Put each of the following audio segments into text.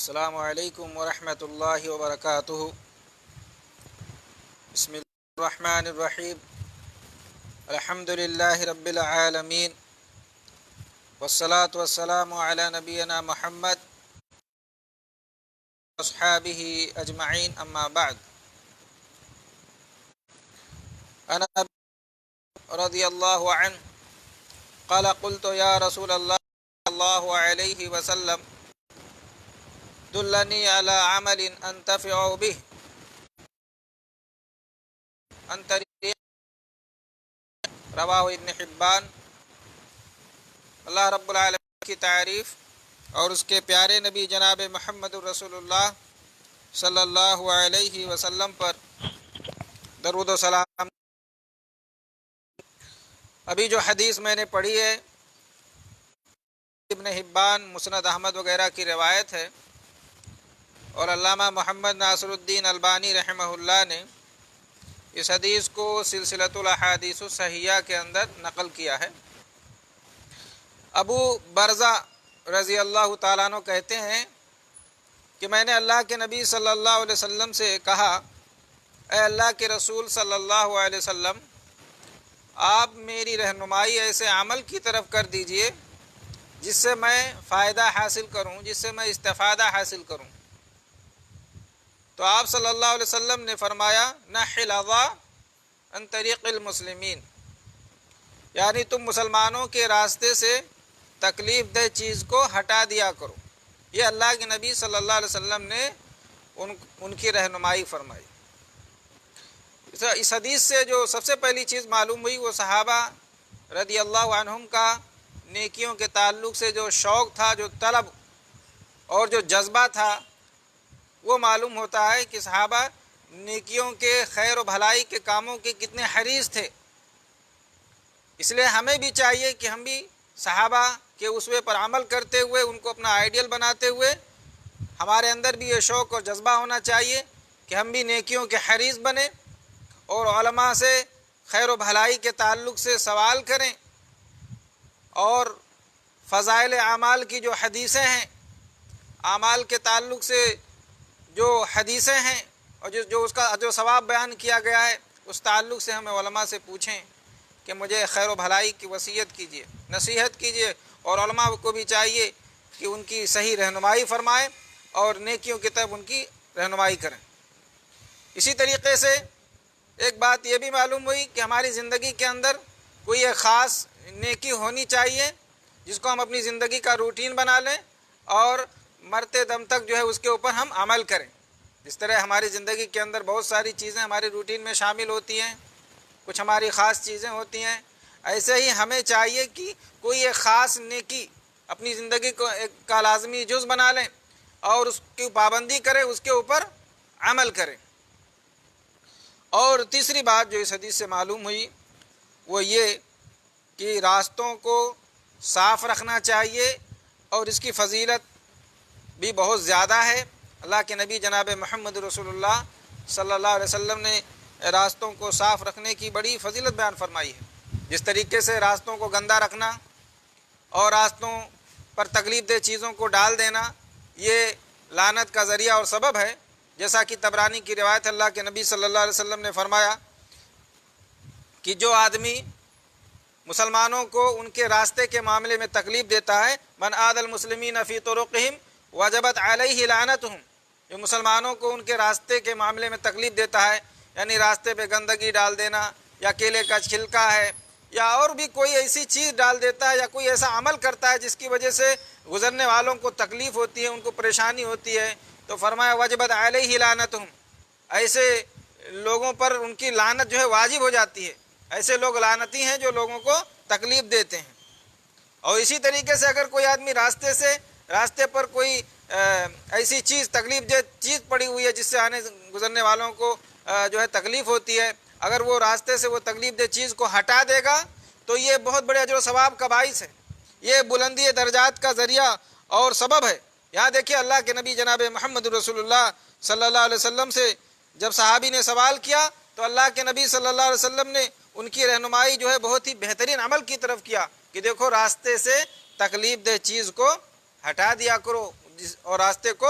السلام علیکم ورحمۃ اللہ وبرکاتہ۔ بسم اللہ الرحمن الرحیم۔ الحمد للہ رب العالمین، والصلاة والسلام علی نبینا محمد واصحابہ اجمعین، اما بعد۔ عن ابی رضی اللہ عنہ قال قلت یا رسول اللہ صلی اللہ علیہ وسلم دلنی علی عمل انتفع به عن طریق، رواہ ابن حبان۔ اللہ رب العالمین کی تعریف اور اس کے پیارے نبی جناب محمد الرسول اللہ صلی اللہ علیہ وسلم پر درود و سلام۔ ابھی جو حدیث میں نے پڑھی ہے ابن حبان، مسند احمد وغیرہ کی روایت ہے، اور علامہ محمد ناصر الدین البانی رحمہ اللہ نے اس حدیث کو سلسلۃ الاحادیث الصحیحہ کے اندر نقل کیا ہے۔ ابو برزہ رضی اللہ تعالیٰ عنہ کہتے ہیں کہ میں نے اللہ کے نبی صلی اللہ علیہ وسلم سے کہا، اے اللہ کے رسول صلی اللہ علیہ وسلم، آپ میری رہنمائی ایسے عمل کی طرف کر دیجئے جس سے میں فائدہ حاصل کروں، جس سے میں استفادہ حاصل کروں۔ تو آپ صلی اللہ علیہ وسلم نے فرمایا، نحل اذا عن طریق المسلمین، یعنی تم مسلمانوں کے راستے سے تکلیف دہ چیز کو ہٹا دیا کرو۔ یہ اللہ کے نبی صلی اللہ علیہ وسلم نے ان کی رہنمائی فرمائی۔ اس حدیث سے جو سب سے پہلی چیز معلوم ہوئی وہ صحابہ رضی اللہ عنہم کا نیکیوں کے تعلق سے جو شوق تھا، جو طلب اور جو جذبہ تھا، وہ معلوم ہوتا ہے کہ صحابہ نیکیوں کے، خیر و بھلائی کے کاموں کے کتنے حریص تھے۔ اس لیے ہمیں بھی چاہیے کہ ہم بھی صحابہ کے اسوے پر عمل کرتے ہوئے، ان کو اپنا آئیڈیل بناتے ہوئے، ہمارے اندر بھی یہ شوق اور جذبہ ہونا چاہیے کہ ہم بھی نیکیوں کے حریص بنیں اور علماء سے خیر و بھلائی کے تعلق سے سوال کریں، اور فضائل اعمال کی جو حدیثیں ہیں، اعمال کے تعلق سے جو حدیثیں ہیں اور جو اس کا جو ثواب بیان کیا گیا ہے، اس تعلق سے ہمیں علماء سے پوچھیں کہ مجھے خیر و بھلائی کی وصیت کیجیے، نصیحت کیجیے، اور علماء کو بھی چاہیے کہ ان کی صحیح رہنمائی فرمائیں اور نیکیوں کی طرف ان کی رہنمائی کریں۔ اسی طریقے سے ایک بات یہ بھی معلوم ہوئی کہ ہماری زندگی کے اندر کوئی ایک خاص نیکی ہونی چاہیے جس کو ہم اپنی زندگی کا روٹین بنا لیں اور مرتے دم تک جو ہے اس کے اوپر ہم عمل کریں۔ جس طرح ہماری زندگی کے اندر بہت ساری چیزیں ہماری روٹین میں شامل ہوتی ہیں، کچھ ہماری خاص چیزیں ہوتی ہیں، ایسے ہی ہمیں چاہیے کہ کوئی ایک خاص نیکی اپنی زندگی کو ایک کا لازمی جز بنا لیں اور اس کی پابندی کریں، اس کے اوپر عمل کریں۔ اور تیسری بات جو اس حدیث سے معلوم ہوئی وہ یہ کہ راستوں کو صاف رکھنا چاہیے، اور اس کی فضیلت بھی بہت زیادہ ہے۔ اللہ کے نبی جناب محمد رسول اللہ صلی اللہ علیہ وسلم نے راستوں کو صاف رکھنے کی بڑی فضیلت بیان فرمائی ہے۔ جس طریقے سے راستوں کو گندا رکھنا اور راستوں پر تکلیف دہ چیزوں کو ڈال دینا یہ لعنت کا ذریعہ اور سبب ہے، جیسا کہ طبرانی کی روایت، اللہ کے نبی صلی اللہ علیہ وسلم نے فرمایا کہ جو آدمی مسلمانوں کو ان کے راستے کے معاملے میں تکلیف دیتا ہے، من آذى المسلمین فی طرقہم وجبت علیہ لعنتہم، جو مسلمانوں کو ان کے راستے کے معاملے میں تکلیف دیتا ہے، یعنی راستے پہ گندگی ڈال دینا، یا کیلے کا چھلکا ہے، یا اور بھی کوئی ایسی چیز ڈال دیتا ہے، یا کوئی ایسا عمل کرتا ہے جس کی وجہ سے گزرنے والوں کو تکلیف ہوتی ہے، ان کو پریشانی ہوتی ہے، تو فرمایا وجبت علیہ لعنتہم، ایسے لوگوں پر ان کی لعنت جو ہے واجب ہو جاتی ہے۔ ایسے لوگ لعنتی ہیں جو لوگوں کو تکلیف دیتے ہیں۔ اور اسی طریقے سے اگر کوئی آدمی راستے پر کوئی ایسی چیز، تکلیف دہ چیز پڑی ہوئی ہے جس سے آنے گزرنے والوں کو جو ہے تکلیف ہوتی ہے، اگر وہ راستے سے وہ تکلیف دہ چیز کو ہٹا دے گا تو یہ بہت بڑے اجر و ثواب کا باعث ہے، یہ بلندی درجات کا ذریعہ اور سبب ہے۔ یہاں دیکھیے اللہ کے نبی جناب محمد رسول اللہ صلی اللہ علیہ وسلم سے جب صحابی نے سوال کیا تو اللہ کے نبی صلی اللہ علیہ وسلم نے ان کی رہنمائی جو ہے بہت ہی بہترین عمل کی طرف کیا کہ دیکھو راستے سے تکلیف دہ چیز کو ہٹا دیا کرو اور راستے کو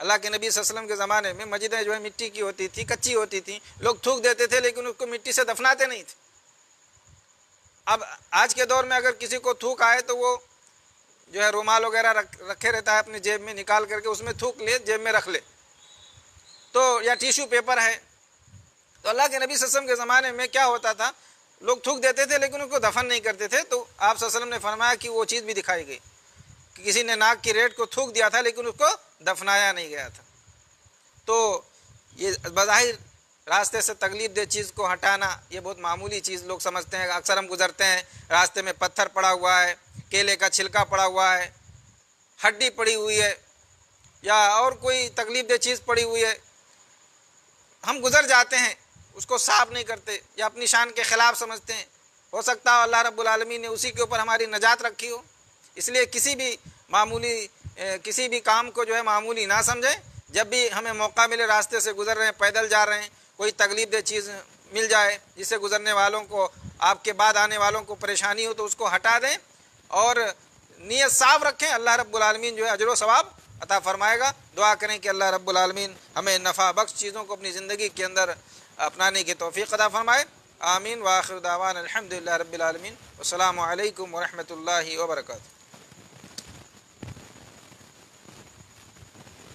اللہ کے نبی صلی اللہ علیہ وسلم کے زمانے میں مسجدیں جو ہے مٹی کی ہوتی تھی، کچی ہوتی تھیں، لوگ تھوک دیتے تھے لیکن اس کو مٹی سے دفناتے نہیں تھے۔ اب آج کے دور میں اگر کسی کو تھوک آئے تو وہ جو ہے رومال وغیرہ رکھے رہتا ہے اپنی جیب میں، نکال کر کے اس میں تھوک لے، جیب میں رکھ لے، تو یا ٹیشو پیپر ہے۔ تو اللہ کے نبی صلی اللہ علیہ وسلم کے زمانے میں کیا ہوتا تھا، لوگ تھوک دیتے تھے لیکن ان کو دفن نہیں کرتے تھے، تو آپ صلی اللہ علیہ وسلم نے فرمایا کہ وہ چیز بھی دکھائی گئی کہ کسی نے ناک کی ریٹ کو تھوک دیا تھا لیکن اس کو دفنایا نہیں گیا تھا۔ تو یہ بظاہر راستے سے تکلیف دہ چیز کو ہٹانا یہ بہت معمولی چیز لوگ سمجھتے ہیں۔ اکثر ہم گزرتے ہیں، راستے میں پتھر پڑا ہوا ہے، کیلے کا چھلکا پڑا ہوا ہے، ہڈی پڑی ہوئی ہے یا اور کوئی تکلیف دہ چیز پڑی ہوئی ہے، ہم گزر جاتے ہیں، اس کو صاف نہیں کرتے یا اپنی شان کے خلاف سمجھتے ہیں۔ ہو سکتا ہے اللہ رب العالمین نے اسی کے اوپر ہماری نجات رکھی ہو، اس لیے کسی بھی کام کو جو ہے معمولی نہ سمجھیں۔ جب بھی ہمیں موقع ملے، راستے سے گزر رہے ہیں، پیدل جا رہے ہیں، کوئی تکلیف دہ چیز مل جائے جس سے گزرنے والوں کو، آپ کے بعد آنے والوں کو پریشانی ہو، تو اس کو ہٹا دیں اور نیت صاف رکھیں۔ اللہ رب العالمین جو ہے اجر و ثواب عطا فرمائے گا۔ دعا کریں کہ اللہ رب العالمین ہمیں نفع بخش چیزوں کو اپنی زندگی کے اندر اپنانے کی توفیق عطا فرمائے۔ آمین۔ وآخر دعوانا الحمدللہ رب العالمین۔ السلام علیکم ورحمۃ اللہ وبرکاتہ۔